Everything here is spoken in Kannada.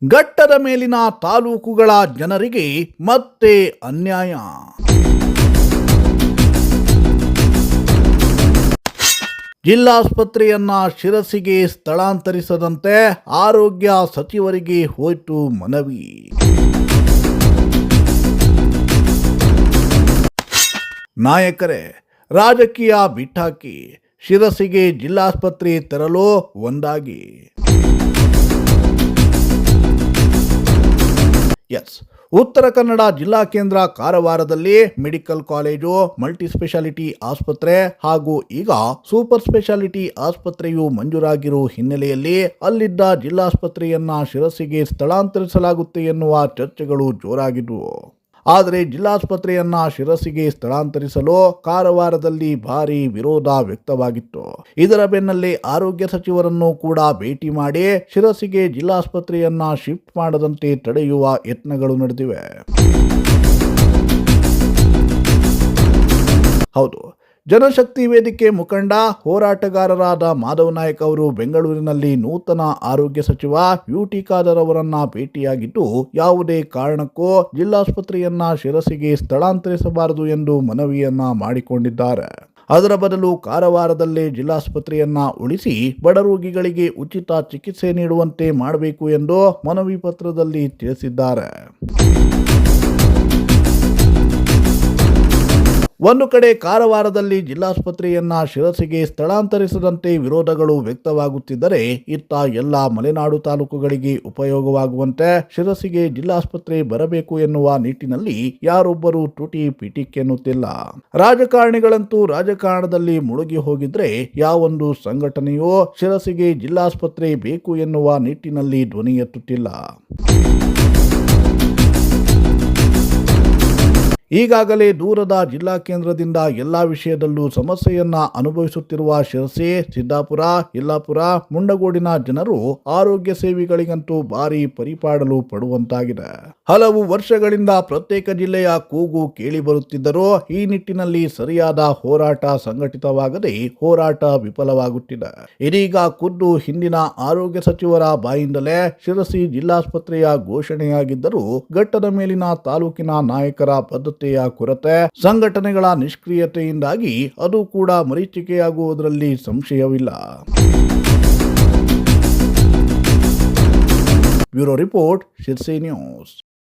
ಘಟ್ಟದ ಮೇಲಿನ ತಾಲೂಕುಗಳ ಜನರಿಗೆ ಮತ್ತೆ ಅನ್ಯಾಯ. ಜಿಲ್ಲಾಸ್ಪತ್ರೆಯನ್ನ ಶಿರಸಿಗೆ ಸ್ಥಳಾಂತರಿಸದಂತೆ ಆರೋಗ್ಯ ಸಚಿವರಿಗೆ ಹೋಯಿತು ಮನವಿ. ನಾಯಕರೇ, ರಾಜಕೀಯ ಬಿಟ್ಟಾಕಿ ಶಿರಸಿಗೆ ಜಿಲ್ಲಾಸ್ಪತ್ರೆ ತೆರಲು ಒಂದಾಗಿ. ಉತ್ತರ ಕನ್ನಡ ಜಿಲ್ಲಾ ಕೇಂದ್ರ ಕಾರವಾರದಲ್ಲಿ ಮೆಡಿಕಲ್ ಕಾಲೇಜು, ಮಲ್ಟಿಸ್ಪೆಷಾಲಿಟಿ ಆಸ್ಪತ್ರೆ ಹಾಗೂ ಈಗ ಸೂಪರ್ ಸ್ಪೆಷಾಲಿಟಿ ಆಸ್ಪತ್ರೆಯು ಮಂಜೂರಾಗಿರುವ ಹಿನ್ನೆಲೆಯಲ್ಲಿ ಅಲ್ಲಿದ್ದ ಜಿಲ್ಲಾಸ್ಪತ್ರೆಯನ್ನ ಶಿರಸಿಗೆ ಸ್ಥಳಾಂತರಿಸಲಾಗುತ್ತೆ ಎನ್ನುವ ಚರ್ಚೆಗಳು ಜೋರಾಗಿದ್ದವು. ಆದರೆ ಜಿಲ್ಲಾಸ್ಪತ್ರೆಯನ್ನ ಶಿರಸಿಗೆ ಸ್ಥಳಾಂತರಿಸಲು ಕಾರವಾರದಲ್ಲಿ ಭಾರಿ ವಿರೋಧ ವ್ಯಕ್ತವಾಗಿತ್ತು. ಇದರ ಬೆನ್ನಲ್ಲೇ ಆರೋಗ್ಯ ಸಚಿವರನ್ನು ಕೂಡ ಭೇಟಿ ಮಾಡಿ ಶಿರಸಿಗೆ ಜಿಲ್ಲಾಸ್ಪತ್ರೆಯನ್ನ ಶಿಫ್ಟ್ ಮಾಡದಂತೆ ತಡೆಯುವ ಯತ್ನಗಳು ನಡೆದಿವೆ. ಹೌದು, ಜನಶಕ್ತಿ ವೇದಿಕೆ ಮುಖಂಡ ಹೋರಾಟಗಾರರಾದ ಮಾಧವ್ ನಾಯಕ್ ಅವರು ಬೆಂಗಳೂರಿನಲ್ಲಿ ನೂತನ ಆರೋಗ್ಯ ಸಚಿವ ಯುಟಿ ಖಾದರ್ ಅವರನ್ನ ಭೇಟಿಯಾಗಿದ್ದು ಯಾವುದೇ ಕಾರಣಕ್ಕೂ ಜಿಲ್ಲಾಸ್ಪತ್ರೆಯನ್ನ ಶಿರಸಿಗೆ ಸ್ಥಳಾಂತರಿಸಬಾರದು ಎಂದು ಮನವಿಯನ್ನ ಮಾಡಿಕೊಂಡಿದ್ದಾರೆ. ಅದರ ಬದಲು ಕಾರವಾರದಲ್ಲೇ ಜಿಲ್ಲಾಸ್ಪತ್ರೆಯನ್ನ ಉಳಿಸಿ ಬಡ ರೋಗಿಗಳಿಗೆ ಉಚಿತ ಚಿಕಿತ್ಸೆ ನೀಡುವಂತೆ ಮಾಡಬೇಕು ಎಂದು ಮನವಿ ಪತ್ರದಲ್ಲಿ ತಿಳಿಸಿದ್ದಾರೆ. ಒಂದು ಕಡೆ ಕಾರವಾರದಲ್ಲಿ ಜಿಲ್ಲಾಸ್ಪತ್ರೆಯನ್ನ ಶಿರಸಿಗೆ ಸ್ಥಳಾಂತರಿಸದಂತೆ ವಿರೋಧಗಳು ವ್ಯಕ್ತವಾಗುತ್ತಿದ್ದರೆ, ಇತ್ತ ಎಲ್ಲ ಮಲೆನಾಡು ತಾಲೂಕುಗಳಿಗೆ ಉಪಯೋಗವಾಗುವಂತೆ ಶಿರಸಿಗೆ ಜಿಲ್ಲಾಸ್ಪತ್ರೆ ಬರಬೇಕು ಎನ್ನುವ ನಿಟ್ಟಿನಲ್ಲಿ ಯಾರೊಬ್ಬರು ತುಟಿ ಪಿಟಿಕ್ ಎನ್ನುತ್ತಿಲ್ಲ. ರಾಜಕಾರಣಿಗಳಂತೂ ರಾಜಕಾರಣದಲ್ಲಿ ಮುಳುಗಿ ಹೋಗಿದ್ರೆ ಯಾವೊಂದು ಸಂಘಟನೆಯೂ ಶಿರಸಿಗೆ ಜಿಲ್ಲಾಸ್ಪತ್ರೆ ಬೇಕು ಎನ್ನುವ ನಿಟ್ಟಿನಲ್ಲಿ ಧ್ವನಿ ಎತ್ತುತ್ತಿಲ್ಲ. ಈಗಾಗಲೇ ದೂರದ ಜಿಲ್ಲಾ ಕೇಂದ್ರದಿಂದ ಎಲ್ಲಾ ವಿಷಯದಲ್ಲೂ ಸಮಸ್ಯೆಯನ್ನ ಅನುಭವಿಸುತ್ತಿರುವ ಶಿರಸಿ, ಸಿದ್ದಾಪುರ, ಯಲ್ಲಾಪುರ, ಮುಂಡಗೋಡಿನ ಜನರು ಆರೋಗ್ಯ ಸೇವೆಗಳಿಗಂತೂ ಭಾರಿ ಪರಿಪಾಡಲು ಪಡುವಂತಾಗಿದೆ. ಹಲವು ವರ್ಷಗಳಿಂದ ಪ್ರತ್ಯೇಕ ಜಿಲ್ಲೆಯ ಕೂಗು ಕೇಳಿ ಬರುತ್ತಿದ್ದರೂ ಈ ನಿಟ್ಟಿನಲ್ಲಿ ಸರಿಯಾದ ಹೋರಾಟ ಸಂಘಟಿತವಾಗದೆ ಹೋರಾಟ ವಿಫಲವಾಗುತ್ತಿದೆ. ಇದೀಗ ಖುದ್ದು ಹಿಂದಿನ ಆರೋಗ್ಯ ಸಚಿವರ ಬಾಯಿಂದಲೇ ಶಿರಸಿ ಜಿಲ್ಲಾಸ್ಪತ್ರೆಯ ಘೋಷಣೆಯಾಗಿದ್ದರೂ ಘಟ್ಟದ ಮೇಲಿನ ತಾಲೂಕಿನ ನಾಯಕರ ಪದ್ಧತಿ ಕೊರತೆ, ಸಂಘಟನೆಗಳ ನಿಷ್ಕ್ರಿಯತೆಯಿಂದಾಗಿ ಅದು ಕೂಡ ಮರೀಚಿಕೆಯಾಗುವುದರಲ್ಲಿ ಸಂಶಯವಿಲ್ಲ. Bureau report, Sirsi news.